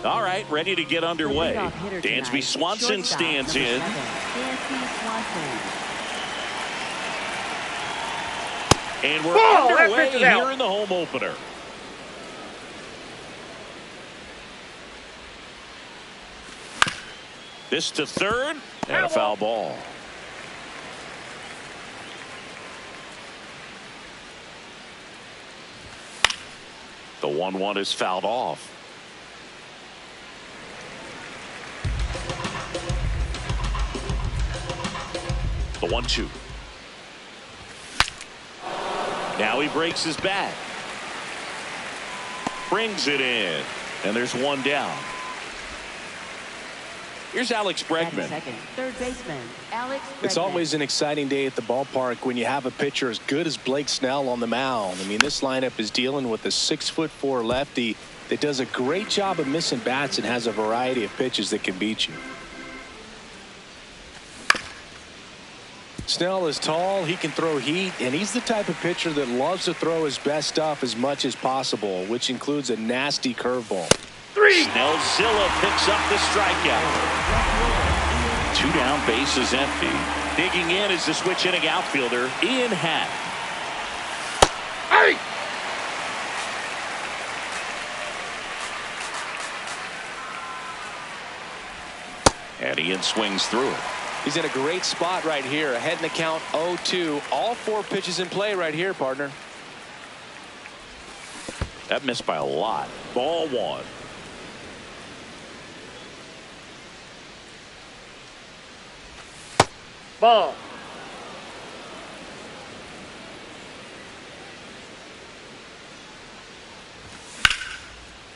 All right, ready to get underway. Dansby Swanson stands in. And we're underway here in the home opener. This to third, and a foul ball. The 1-1 is fouled off. The 1-2. Now he breaks his bat. Brings it in. And there's one down. Here's Alex Bregman. Third baseman, Alex Bregman. It's always an exciting day at the ballpark when you have a pitcher as good as Blake Snell on the mound. I mean, this lineup is dealing with a 6'4" lefty that does a great job of missing bats and has a variety of pitches that can beat you. Snell is tall, he can throw heat, and he's the type of pitcher that loves to throw his best stuff as much as possible, which includes a nasty curveball. Snellzilla picks up the strikeout. 2 down, base is empty. Digging in is the switch hitting outfielder, Ian Happ. Hey! And Ian swings through it. He's in a great spot right here, ahead in the count 0-2. All 4 pitches in play right here, partner. That missed by a lot. Ball 1. Ball.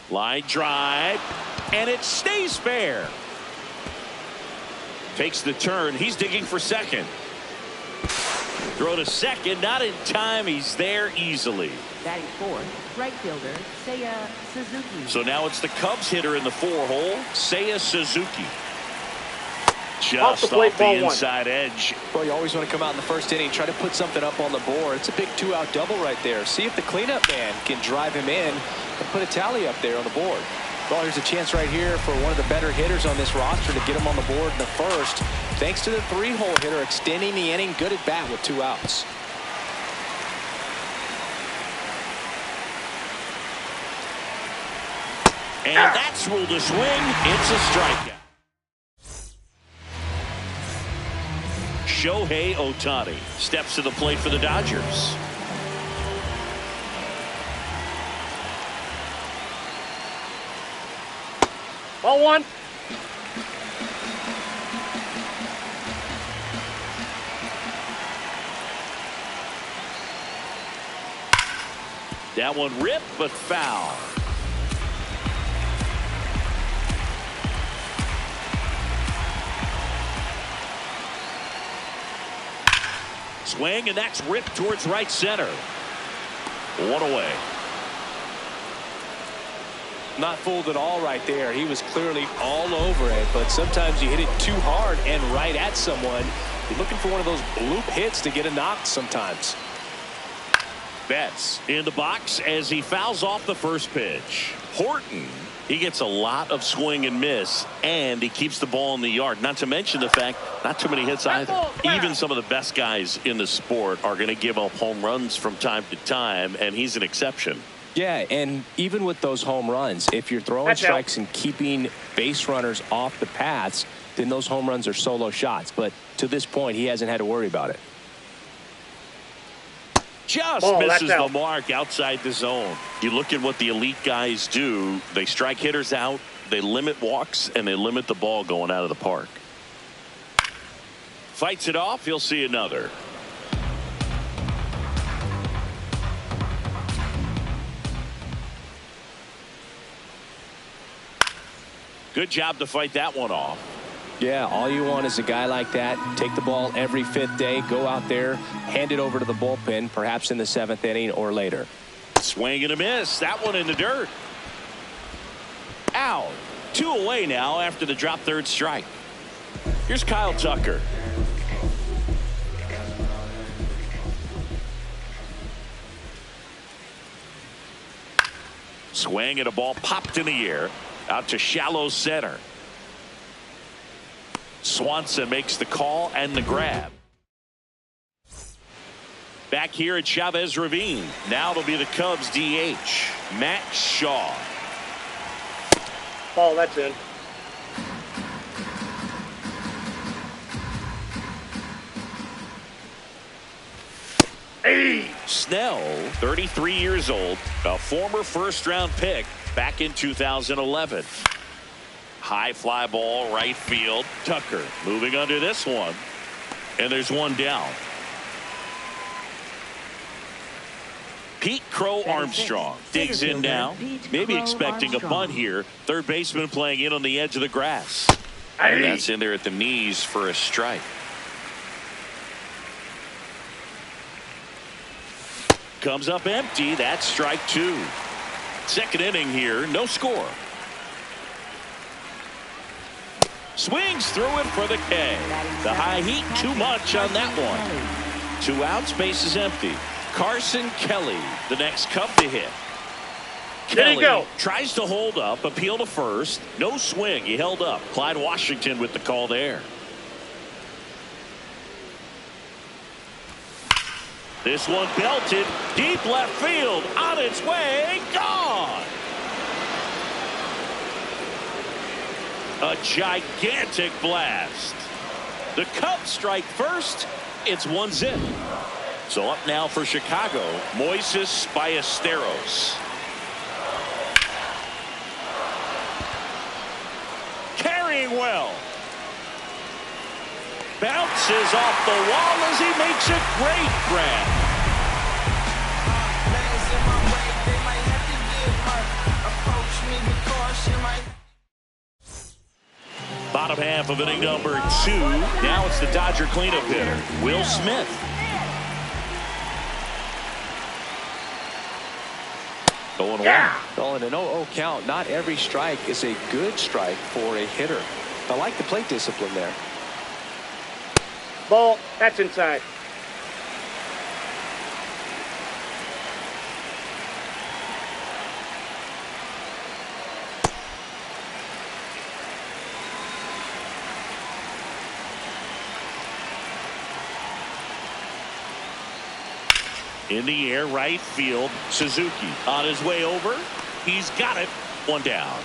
Line drive, and it stays fair. Takes the turn. He's digging for second. Throw to second, not in time. He's there easily. Batting fourth, right fielder, Seiya Suzuki. So now it's the Cubs hitter in the 4-hole, Seiya Suzuki. Just off the inside edge. Well, you always want to come out in the first inning, try to put something up on the board. It's a big 2-out double right there. See if the cleanup man can drive him in and put a tally up there on the board. Well, here's a chance right here for one of the better hitters on this roster to get him on the board in the first. Thanks to the 3-hole hitter extending the inning. Good at bat with 2 outs. And that's ruled a swing. It's a strikeout. Shohei Ohtani steps to the plate for the Dodgers. Ball 1. That one ripped, but foul. Swing, and that's ripped towards right center. 1 away. Not fooled at all right there. He was clearly all over it, but sometimes you hit it too hard and right at someone. You're looking for one of those bloop hits to get a knock sometimes. Betts in the box as he fouls off the first pitch. Horton, he gets a lot of swing and miss, and he keeps the ball in the yard. Not to mention the fact not too many hits either. Even some of the best guys in the sport are going to give up home runs from time to time, and he's an exception. Yeah, and even with those home runs, if you're throwing strikes and keeping base runners off the paths, then those home runs are solo shots. But to this point, he hasn't had to worry about it. Just misses the mark outside the zone. You look at what the elite guys do. They strike hitters out, they limit walks, and they limit the ball going out of the park. Fights it off. He'll see another. Good job to fight that one off. Yeah, all you want is a guy like that. Take the ball every 5th day, go out there, hand it over to the bullpen, perhaps in the 7th inning or later. Swing and a miss. That one in the dirt. Out. 2 away now after the drop third strike. Here's Kyle Tucker. Swing and a ball popped in the air. Out to shallow center. Swanson makes the call and the grab. Back here at Chavez Ravine. Now it'll be the Cubs DH, Max Shaw. Ball, that's in. Hey! Snell, 33 years old, a former first-round pick back in 2011. High fly ball, right field. Tucker moving under this one. And there's one down. Pete Crow Armstrong digs in now. Maybe expecting a bunt here. Third baseman playing in on the edge of the grass. And that's in there at the knees for a strike. Comes up empty. That's strike two. Second inning here. No score. Swings through it for the K. The high heat too much on that one. 2 outs. Base is empty. Carson Kelly, the next Cub to hit. Kelly tries to hold up, appeal to first. No swing. He held up. Clyde Washington with the call there. This one belted deep left field, on its way, gone. A gigantic blast. The Cubs strike first. It's 1-0. So up now for Chicago, Moises Ballesteros. Carrying well. Bounces off the wall as he makes a great grab. Bottom half of inning number 2. Now it's the Dodger cleanup hitter, Will Smith. Going yeah. Well, in an 0-0 count, not every strike is a good strike for a hitter. I like the plate discipline there. Ball, that's inside. In the air, right field. Suzuki on his way over. He's got it. One down.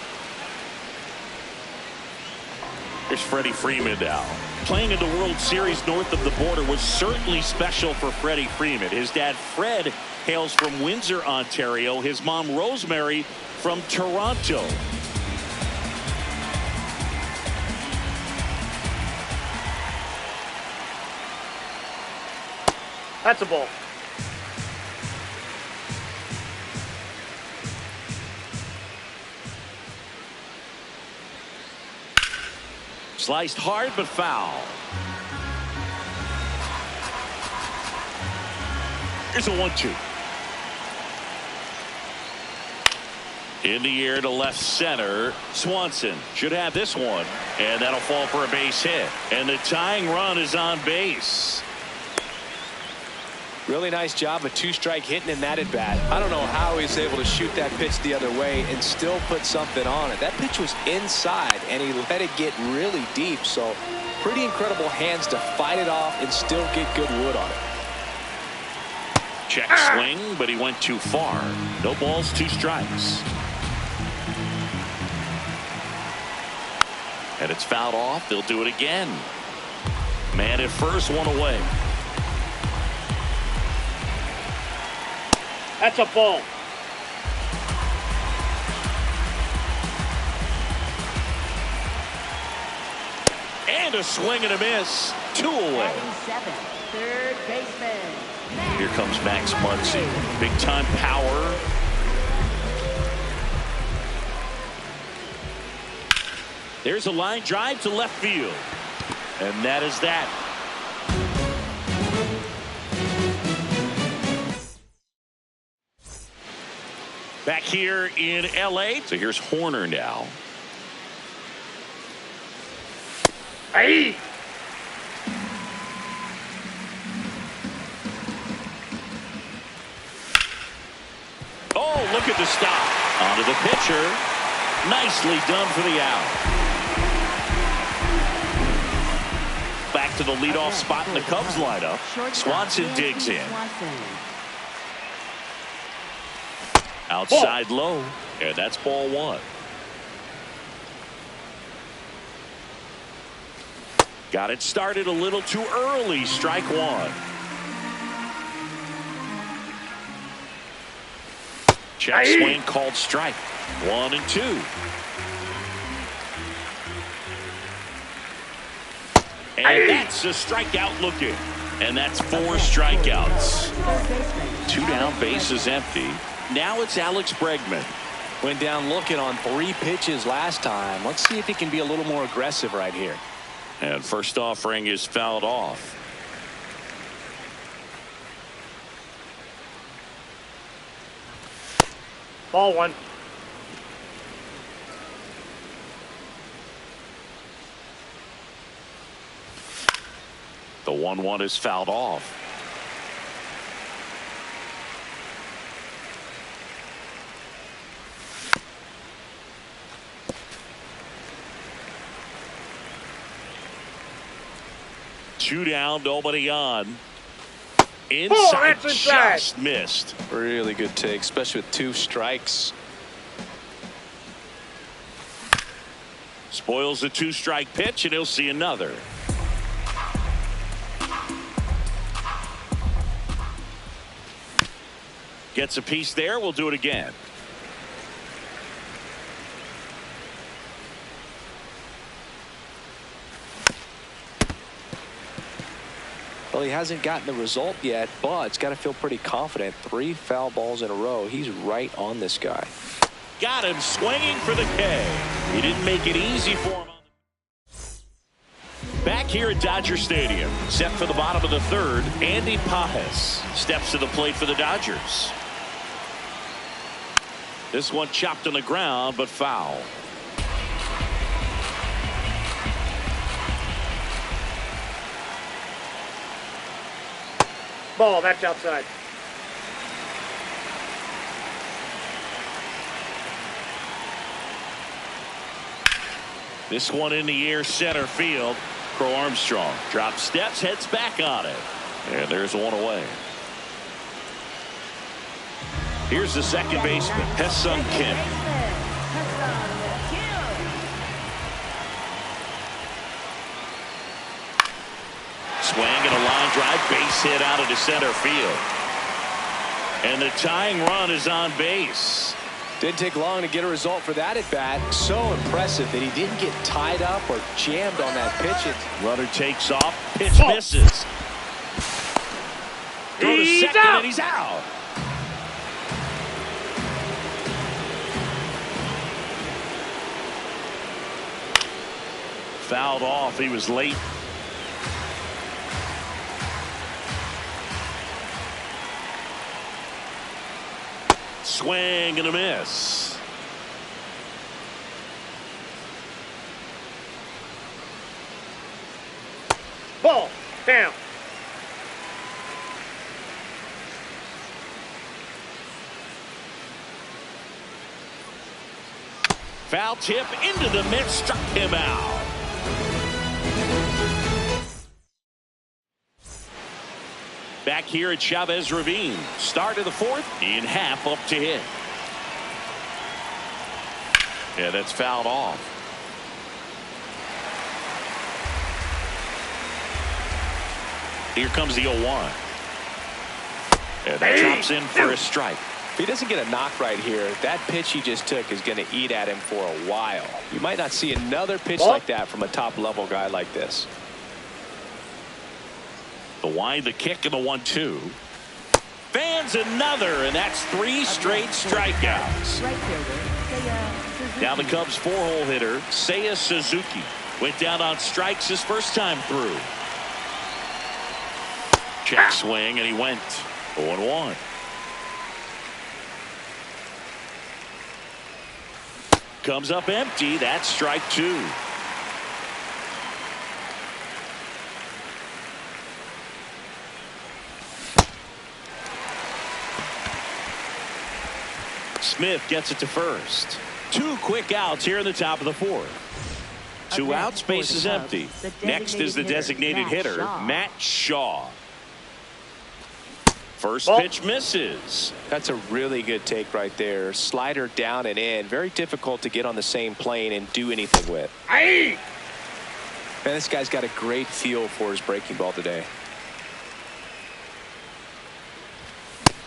Here's Freddie Freeman now. Playing in the World Series north of the border was certainly special for Freddie Freeman. His dad, Fred, hails from Windsor, Ontario. His mom, Rosemary, from Toronto. That's a ball. Sliced hard but foul. Here's a 1-2. In the air to left center. Swanson should have this one. And that'll fall for a base hit. And the tying run is on base. Really nice job of 2-strike hitting in that at bat. I don't know how he's able to shoot that pitch the other way and still put something on it. That pitch was inside and he let it get really deep. So pretty incredible hands to fight it off and still get good wood on it. Check swing, but he went too far. No balls, 2 strikes. And it's fouled off. They'll do it again. Man at first, 1 away. That's a ball. And a swing and a miss. 2 away. Third baseman. Here comes Max Muncy. Big time power. There's a line drive to left field. And that is that. Back here in LA. So here's Horner now. Hey! Oh, look at the stop. Onto the pitcher. Nicely done for the out. Back to the leadoff spot in the Cubs lineup. Swanson digs in. Outside low, and that's ball one. Got it started a little too early. Strike one. Check swing called strike. 1-2. And that's a strikeout looking. And that's 4 strikeouts. 2 down, base is empty. Now it's Alex Bregman. Went down looking on 3 pitches last time. Let's see if he can be a little more aggressive right here. And first offering is fouled off. Ball one. The 1-1 is fouled off. Two down, nobody on. Inside, just missed. Really good take, especially with 2 strikes. Spoils the 2-strike pitch, and he'll see another. Gets a piece there. We'll do it again. Well, he hasn't gotten the result yet, but it's got to feel pretty confident. 3 foul balls in a row. He's right on this guy. Got him swinging for the K. He didn't make it easy for him. Back here at Dodger Stadium, set for the bottom of the 3rd, Andy Pajes steps to the plate for the Dodgers. This one chopped on the ground, but foul. Ball, that's outside. This one in the air, center field. Crow Armstrong drops steps, heads back on it. And there's one away. Here's the second baseman, Hesung Kim. Swing and a line drive, base hit out into center field. And the tying run is on base. Didn't take long to get a result for that at bat. So impressive that he didn't get tied up or jammed on that pitch. Runner takes off, pitch misses. Go to second and he's out. Fouled off. He was late. Swing and a miss. Ball down. Foul tip into the mitt, struck him out. Back here at Chavez Ravine. Start of the 4th. In half up to hit. Yeah, that's fouled off. Here comes the 0-1. And that drops in for a strike. If he doesn't get a knock right here, that pitch he just took is going to eat at him for a while. You might not see another pitch like that from a top-level guy like this. The wind, the kick, and the 1-2. Fans another, and that's 3 straight strikeouts. Now the Cubs 4-hole hitter, Seiya Suzuki, went down on strikes his first time through. Check swing, and he went 0-1. Comes up empty. That's strike 2. Smith gets it to first. Two quick outs here in the top of the fourth. Two outs, base is empty. Next is the designated hitter, Matt Shaw. First pitch misses. That's a really good take right there. Slider down and in. Very difficult to get on the same plane and do anything with. Aye. Man, this guy's got a great feel for his breaking ball today.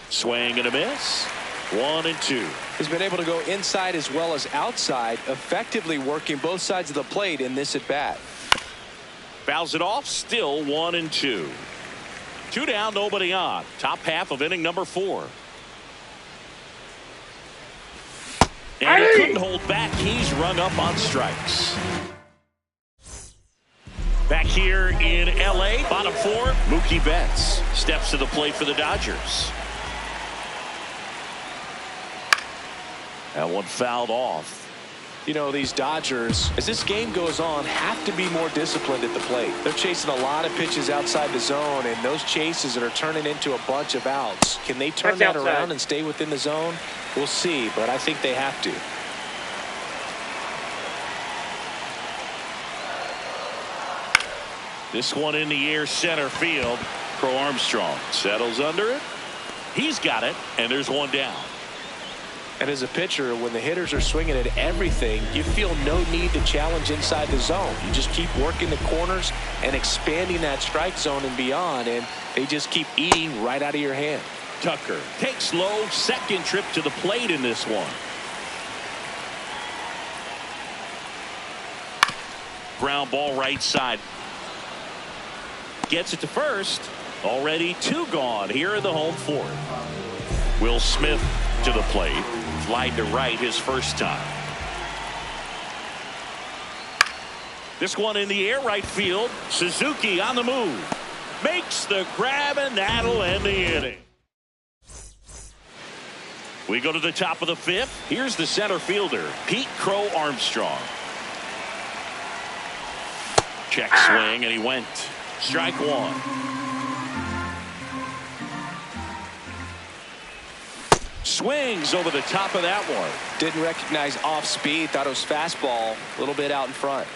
Swing and a miss. 1-2. He's been able to go inside as well as outside, effectively working both sides of the plate in this at bat. Fouls it off. Still 1-2. Two down, nobody on. Top half of inning number 4. And he couldn't hold back. He's rung up on strikes. Back here in L.A., bottom 4, Mookie Betts steps to the plate for the Dodgers. That one fouled off. You know, these Dodgers, as this game goes on, have to be more disciplined at the plate. They're chasing a lot of pitches outside the zone, and those chases that are turning into a bunch of outs. Can they turn that around and stay within the zone? We'll see, but I think they have to. This one in the air, center field. Crow Armstrong settles under it. He's got it, and there's one down. And as a pitcher, when the hitters are swinging at everything, you feel no need to challenge inside the zone. You just keep working the corners and expanding that strike zone and beyond, and they just keep eating right out of your hand. Tucker takes low, second trip to the plate in this one. Ground ball right side. Gets it to first. Already 2 gone here in the home 4th. Will Smith to the plate. Flied to right his first time. This one in the air, right field. Suzuki on the move. Makes the grab, and that'll end the inning. We go to the top of the 5th. Here's the center fielder, Pete Crow Armstrong. Check swing, and he went. Strike 1. Swings over the top of that one. Didn't recognize off speed. Thought it was fastball. A little bit out in front.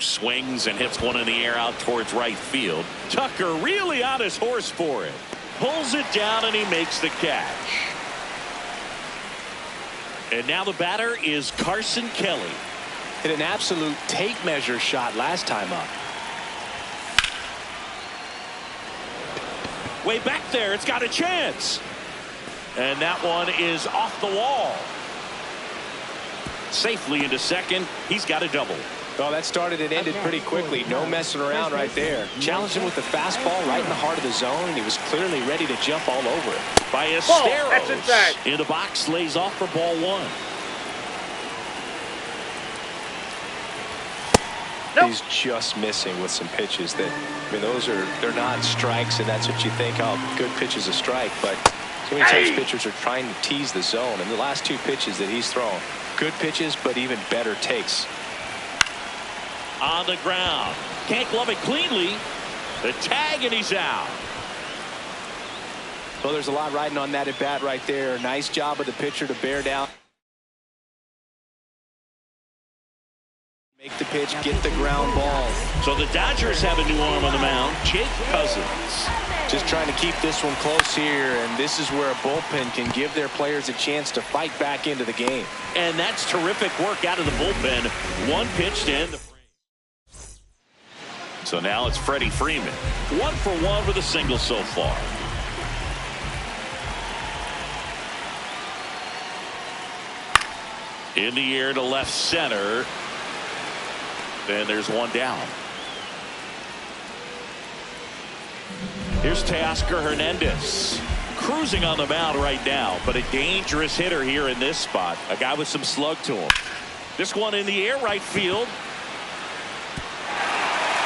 Swings and hits one in the air out towards right field. Tucker really on his horse for it. Pulls it down, and he makes the catch. And now the batter is Carson Kelly. Hit an absolute tape measure shot last time up. Way back there, it's got a chance. And that one is off the wall. Safely into second. He's got a double. Oh, that started and ended pretty quickly. No messing around right there. Challenged him with the fastball right in the heart of the zone, and he was clearly ready to jump all over it. Ballesteros in the box, lays off for ball 1. Nope. He's just missing with some pitches that, I mean, they're not strikes, and that's what you think, oh, good pitch is a strike, but so many times pitchers are trying to tease the zone, and the last 2 pitches that he's thrown, good pitches, but even better takes. On the ground. Can't glove it cleanly. The tag, and he's out. Well, there's a lot riding on that at bat right there. Nice job of the pitcher to bear down. Make the pitch, get the ground ball. So the Dodgers have a new arm on the mound, Jake Cousins. Just trying to keep this one close here, and this is where a bullpen can give their players a chance to fight back into the game. And that's terrific work out of the bullpen. One pitch to end the frame. So now it's Freddie Freeman. 1 for 1 with a single so far. In the air to left center. And there's one down. Here's Teoscar Hernandez. Cruising on the mound right now, but a dangerous hitter here in this spot. A guy with some slug to him. This one in the air, right field.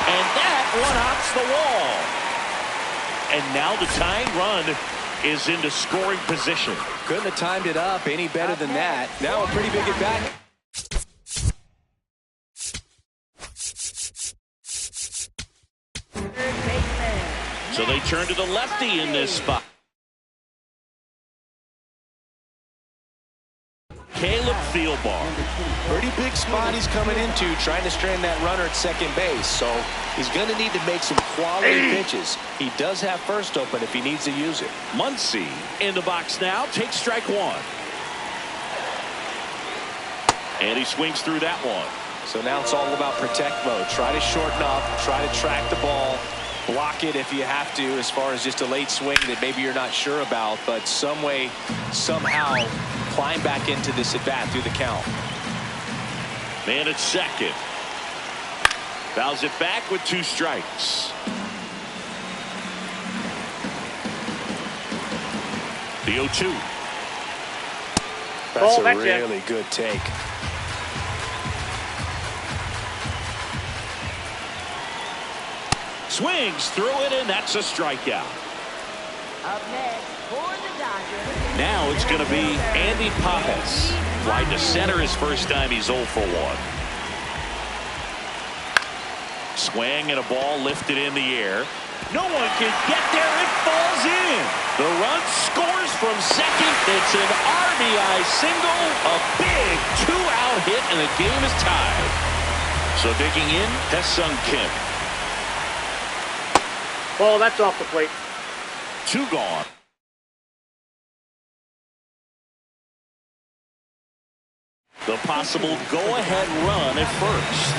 And that one hops the wall. And now the tying run is into scoring position. Couldn't have timed it up any better than that. Now a pretty big at bat. So they turn to the lefty in this spot. field ball. Pretty big spot he's coming into, trying to strand that runner at second base. So he's going to need to make some quality pitches. He does have first open if he needs to use it. Muncy in the box now. Takes strike one. And he swings through that one. So now it's all about protect mode. Try to shorten up, try to track the ball, block it if you have to, as far as just a late swing that maybe you're not sure about, but some way, somehow climb back into this at bat through the count. Man at second. Fouls it back with 2 strikes. The 0-2. That's that's a really good take. Swings through it, and that's a strikeout. Up next for the Dodgers. Now it's going to be Andy Pages. Fly to center his first time. He's 0 for 1. Swing and a ball lifted in the air. No one can get there. It falls in. The run scores from second. It's an RBI single. A big 2-out hit, and the game is tied. So digging in, Ha-Seong Kim. Ball, that's off the plate. 2 gone. The possible go-ahead run at first.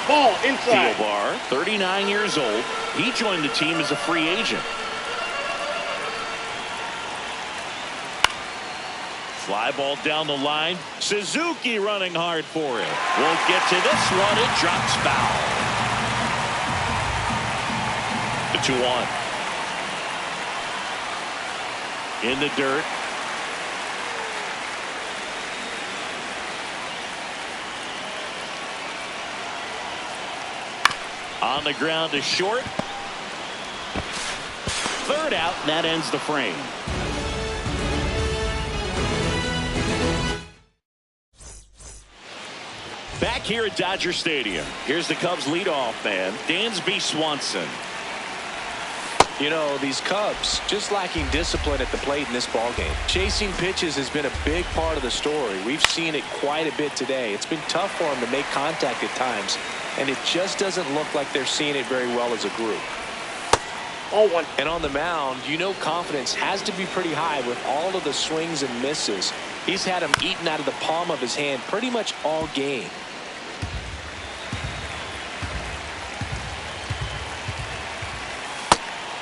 Ball inside. Theobar, 39 years old. He joined the team as a free agent. Fly ball down the line. Suzuki running hard for it. Won't get to this one. It drops foul. The 2-1. In the dirt. On the ground to short. Third out, and that ends the frame. Back here at Dodger Stadium, here's the Cubs leadoff man, Dansby Swanson. You know, these Cubs just lacking discipline at the plate in this ballgame. Chasing pitches has been a big part of the story. We've seen it quite a bit today. It's been tough for them to make contact at times, and it just doesn't look like they're seeing it very well as a group. All 1. And on the mound, you know confidence has to be pretty high with all of the swings and misses. He's had them eaten out of the palm of his hand pretty much all game.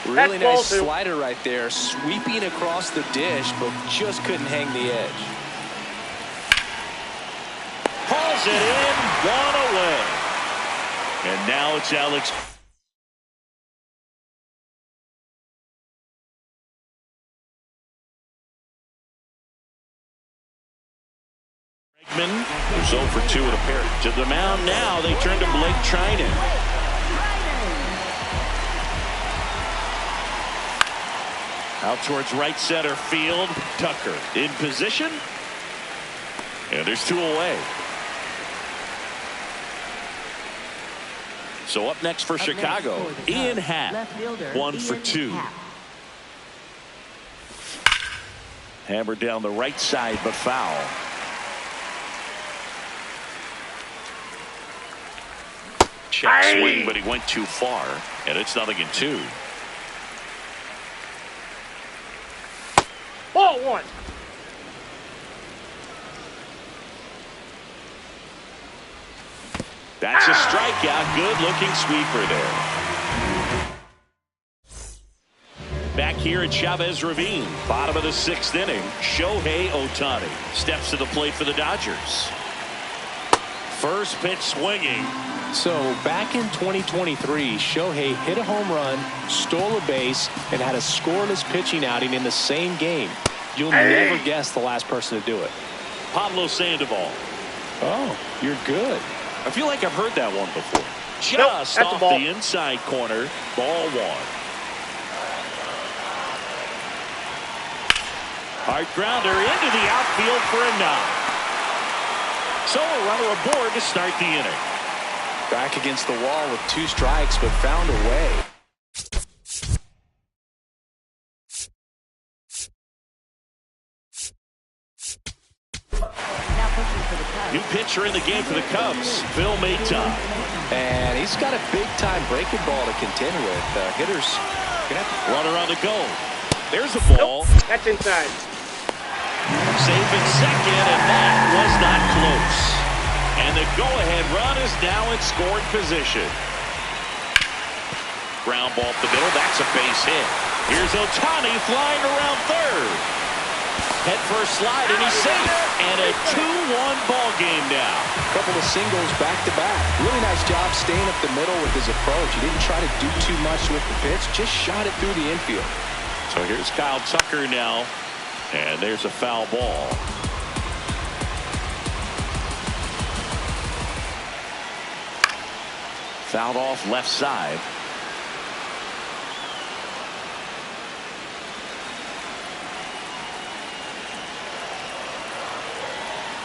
Really nice slider right there, sweeping across the dish, but just couldn't hang the edge. Hauls it in, 1 away. And now it's Alex. Bregman, who's 0 for 2 at a pair. To the mound now, they turn to Blake Trinan. Out towards right center field. Tucker in position. And there's 2 away. So up next for Chicago, Ian Happ. 1 for 2. Hammered down the right side, but foul. Check swing, but he went too far. And it's 0-2. Ball 1. That's a strikeout. Good looking sweeper there. Back here at Chavez Ravine, bottom of the 6th inning, Shohei Ohtani steps to the plate for the Dodgers. First pitch swinging. So back in 2023, Shohei hit a home run, stole a base, and had a scoreless pitching outing in the same game. You'll never guess the last person to do it. Pablo Sandoval. Oh, you're good. I feel like I've heard that one before. Just off the inside corner, ball 1. Hard grounder into the outfield for a knock. So a runner aboard to start the inning. Back against the wall with 2 strikes, but found a way. pitcher in the game for the Cubs, Phil Maitan. And he's got a big-time breaking ball to contend with. Hitters gonna have to... Runner on the go. There's a ball. Nope, that's inside. Safe at second, and that was not close. And the go-ahead run is now in scoring position. Ground ball up the middle. That's a base hit. Here's Ohtani flying around third. Head first slide, and he's safe. And a 2-1 ball game now. Couple of singles back-to-back. Really nice job staying up the middle with his approach. He didn't try to do too much with the pitch. Just shot it through the infield. So here's Kyle Tucker now. And there's a foul ball. Fouled off left side.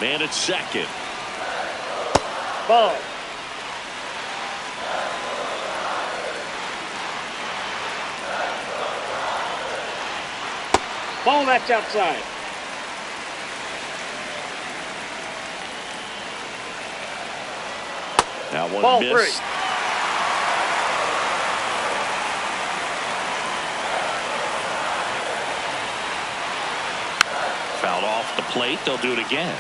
Man at second. Ball. Ball, that's outside. That one Ball missed. 3. Fouled off the plate. They'll do it again.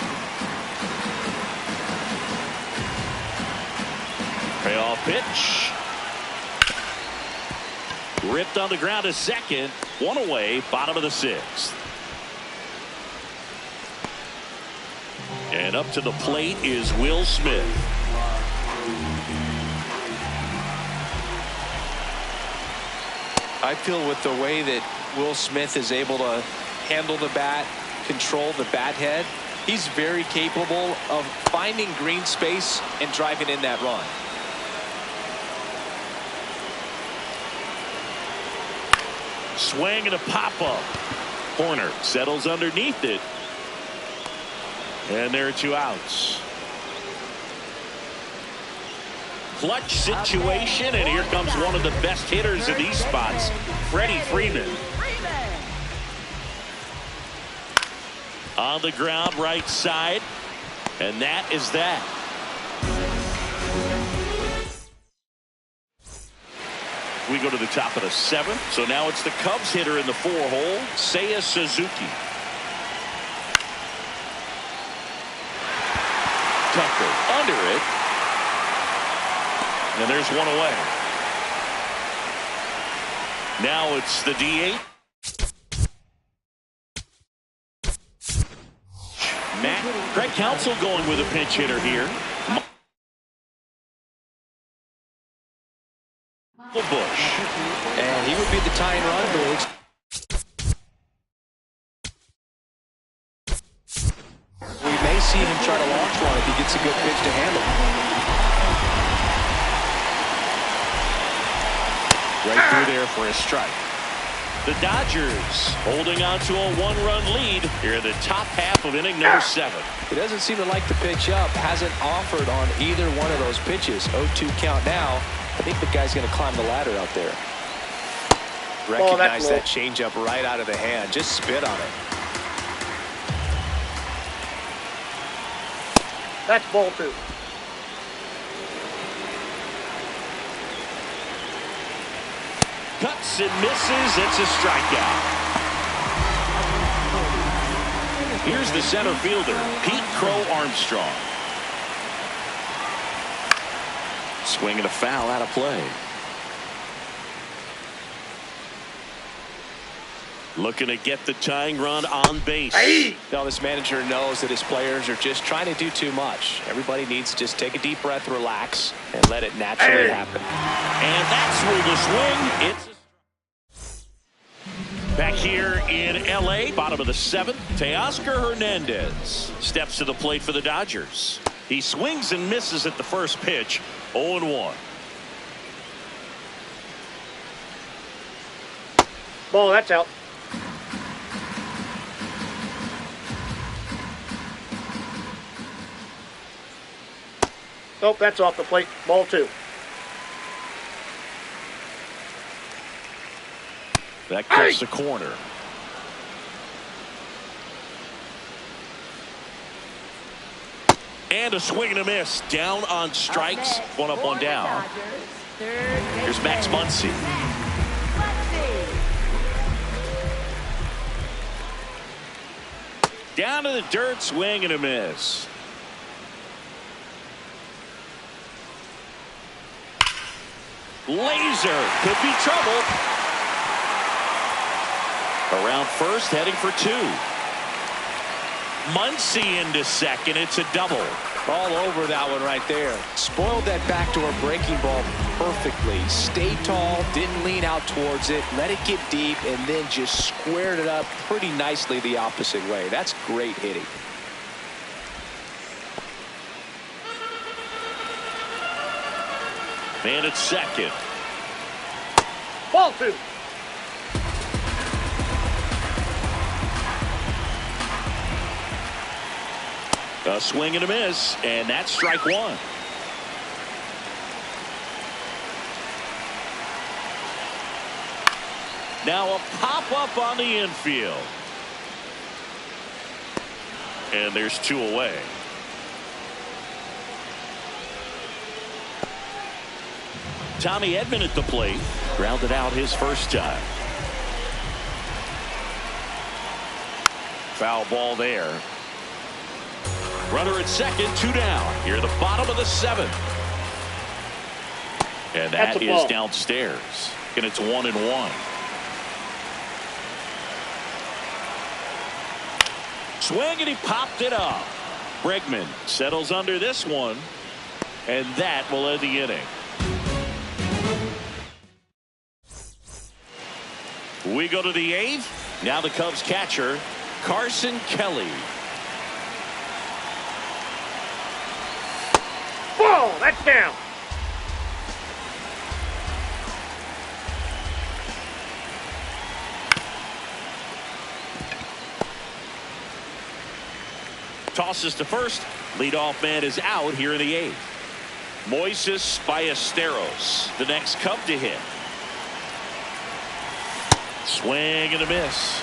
Payoff pitch. Ripped on the ground to second. One away, bottom of the 6th. And up to the plate is Will Smith. I feel with the way that Will Smith is able to handle the bat, control the bat head, he's very capable of finding green space and driving in that run. Swing and a pop-up. Corner settles underneath it. And there are 2 outs. Clutch situation, and here comes one of the best hitters in these spots, Freddie Freeman. On the ground, right side. And that is that. We go to the top of the 7th. So now it's the Cubs hitter in the 4-hole, Seiya Suzuki. Tucker under it. And there's one away. Now it's the DH. Craig Counsell going with a pinch hitter here. Bush. And he would be the tying run, Biggs. We may see him try to launch one if he gets a good pitch to handle. Right through there for a strike. The Dodgers holding on to a 1-run lead here in the top half of inning number 7. He doesn't seem to like the pitch up. Hasn't offered on either one of those pitches. 0-2 count now. I think the guy's going to climb the ladder out there. Recognize that changeup right out of the hand. Just spit on it. That's ball 2. Cuts and misses. It's a strikeout. Here's the center fielder, Pete Crow Armstrong. Swinging a foul out of play. Looking to get the tying run on base. Hey! Now this manager knows that his players are just trying to do too much. Everybody needs to just take a deep breath, relax, and let it naturally happen. And that's where the swing. It's back here in L.A., bottom of the 7th. Teoscar Hernandez steps to the plate for the Dodgers. He swings and misses at the first pitch. 0-1. Ball, that's out. Nope, that's off the plate. Ball 2. That cuts the corner. And a swing and a miss. Down on strikes. One up, one down. Here's Max Muncy. Down to the dirt, swing and a miss. Laser could be trouble. Around first, heading for two. Muncy into second. It's a double. All over that one right there. Spoiled that backdoor breaking ball perfectly. Stayed tall, didn't lean out towards it, let it get deep, and then just squared it up pretty nicely the opposite way. That's great hitting. Man at second. Ball two. A swing and a miss, and that's strike one. Now a pop-up on the infield. And there's two away. Tommy Edman at the plate. Grounded out his first time. Foul ball there. Runner at second, two down. Here at the bottom of the seventh. And that is downstairs. And it's 1-1. Swing, and he popped it up. Bregman settles under this one. And that will end the inning. We go to the eighth. Now the Cubs catcher, Carson Kelly. Ball, that's down. Tosses to first. Leadoff man is out here in the eighth. Moises Ballesteros, the next Cub to hit. Swing and a miss.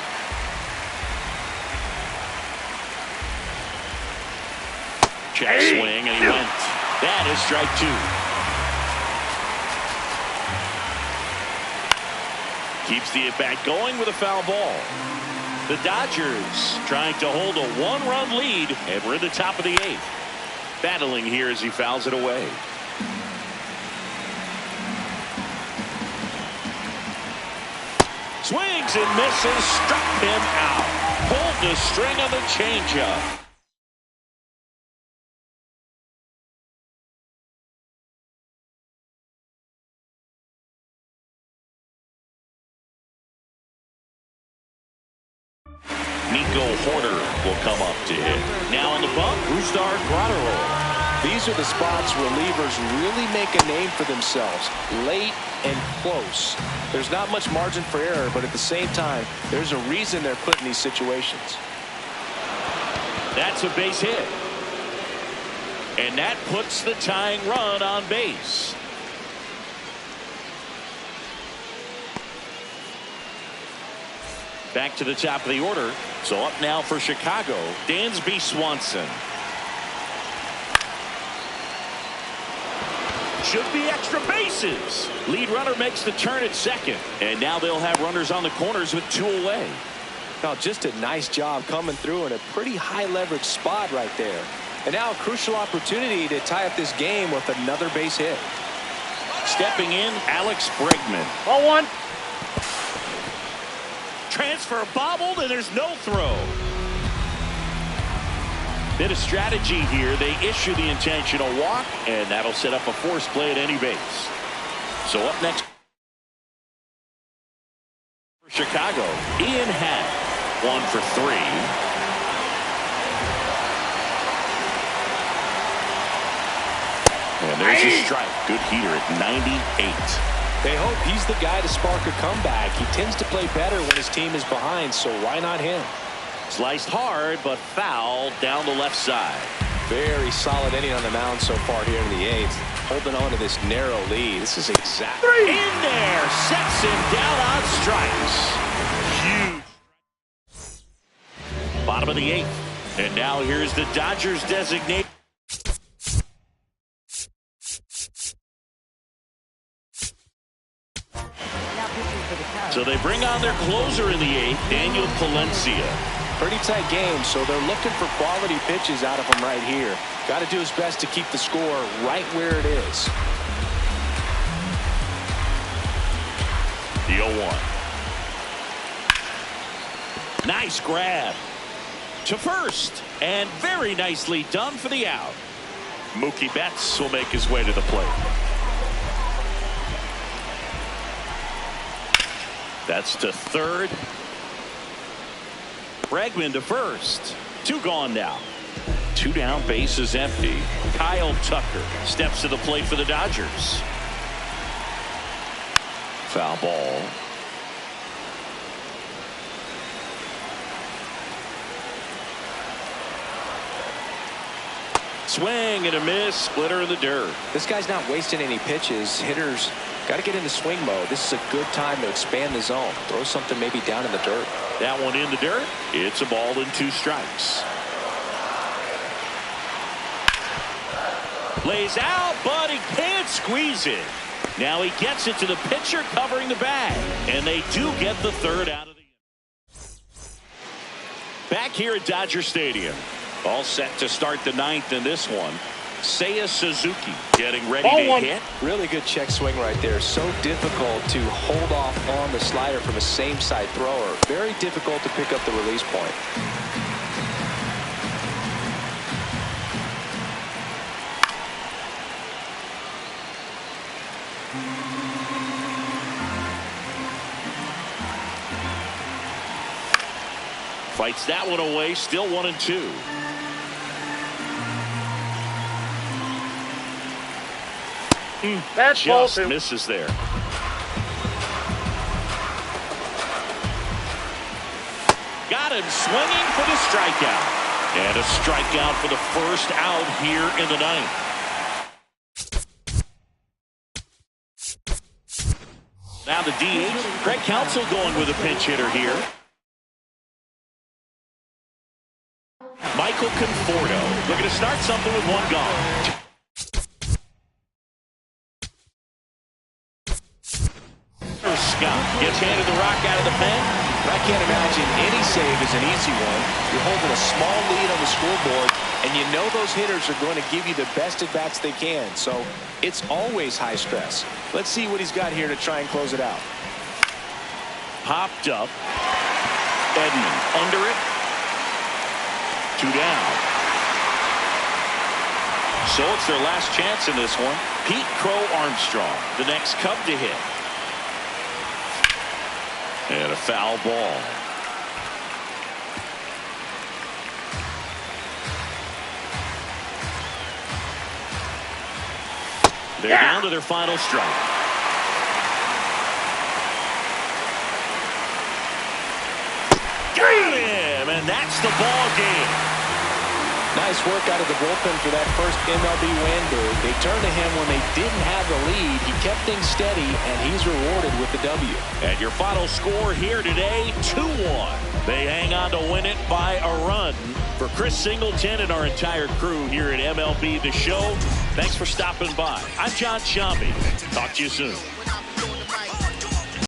Check swing, and he went. That is strike two. Keeps the at-bat going with a foul ball. The Dodgers trying to hold a one-run lead, and we're in the top of the eighth. Battling here as he fouls it away. Swings and misses, struck him out. Pulled the string on the changeup. Will come up to hit. Now on the bump, Brusdar Graterol. These are the spots relievers really make a name for themselves. Late and close. There's not much margin for error, but at the same time, there's a reason they're put in these situations. That's a base hit. And that puts the tying run on base. Back to the top of the order. So up now for Chicago, Dansby Swanson. Should be extra bases. Lead runner makes the turn at second. And now they'll have runners on the corners with two away. Now just a nice job coming through in a pretty high leverage spot right there. And now a crucial opportunity to tie up this game with another base hit. Stepping in, Alex Bregman. Ball one. Transfer bobbled, and there's no throw. Bit of strategy here. They issue the intentional walk, and that'll set up a force play at any base. So up next for Chicago, Ian Happ, 1 for 3. And there's a strike. Good heater at 98. They hope he's the guy to spark a comeback. He tends to play better when his team is behind, so why not him? Sliced hard, but foul down the left side. Very solid inning on the mound so far here in the eighth. Holding on to this narrow lead. This is exactly. In there, sets him down on strikes. Huge. Bottom of the eighth. And now here's the Dodgers designate. for the Cubs. So they bring on their closer in the 8th, Daniel Palencia. Pretty tight game, so they're looking for quality pitches out of him right here. Got to do his best to keep the score right where it is. The 0-1. Nice grab to first, and very nicely done for the out. Mookie Betts will make his way to the plate. That's to third. Bregman to first. 2 gone now. 2 down, base is empty. Kyle Tucker steps to the plate for the Dodgers. Foul ball. Swing and a miss, splitter in the dirt. This guy's not wasting any pitches. Hitters got to get into swing mode. This is a good time to expand the zone. Throw something maybe down in the dirt. That one in the dirt. It's a ball and 2 strikes. Lays out, but he can't squeeze it. Now he gets it to the pitcher covering the bag. And they do get the third out of the inning. Back here at Dodger Stadium. All set to start the 9th in this one. Seiya Suzuki getting ready to hit. Really good check swing right there. So difficult to hold off on the slider from a same side thrower. Very difficult to pick up the release point. Fights that one away. Still 1-2. That's ball Just 2. misses there. Got him swinging for the strikeout. And a strikeout for the first out here in the 9th. Now the DH, Craig Counsell going with a pinch hitter here. Michael Conforto looking to start something with 1 gone. Scott gets handed the rock out of the pen. I can't imagine any save is an easy one. You're holding a small lead on the scoreboard, and you know those hitters are going to give you the best at-bats they can. So it's always high stress. Let's see what he's got here to try and close it out. Popped up. Edman under it. 2 down. So it's their last chance in this one. Pete Crow Armstrong, the next Cub to hit. And a foul ball. They're down to their final strike. Got him, and that's the ball game. Nice work out of the bullpen for that first MLB win. They turned to him when they didn't have the lead. He kept things steady, and he's rewarded with the W. And your final score here today, 2-1. They hang on to win it by a run. For Chris Singleton and our entire crew here at MLB The Show, thanks for stopping by. I'm John Shambi. Talk to you soon.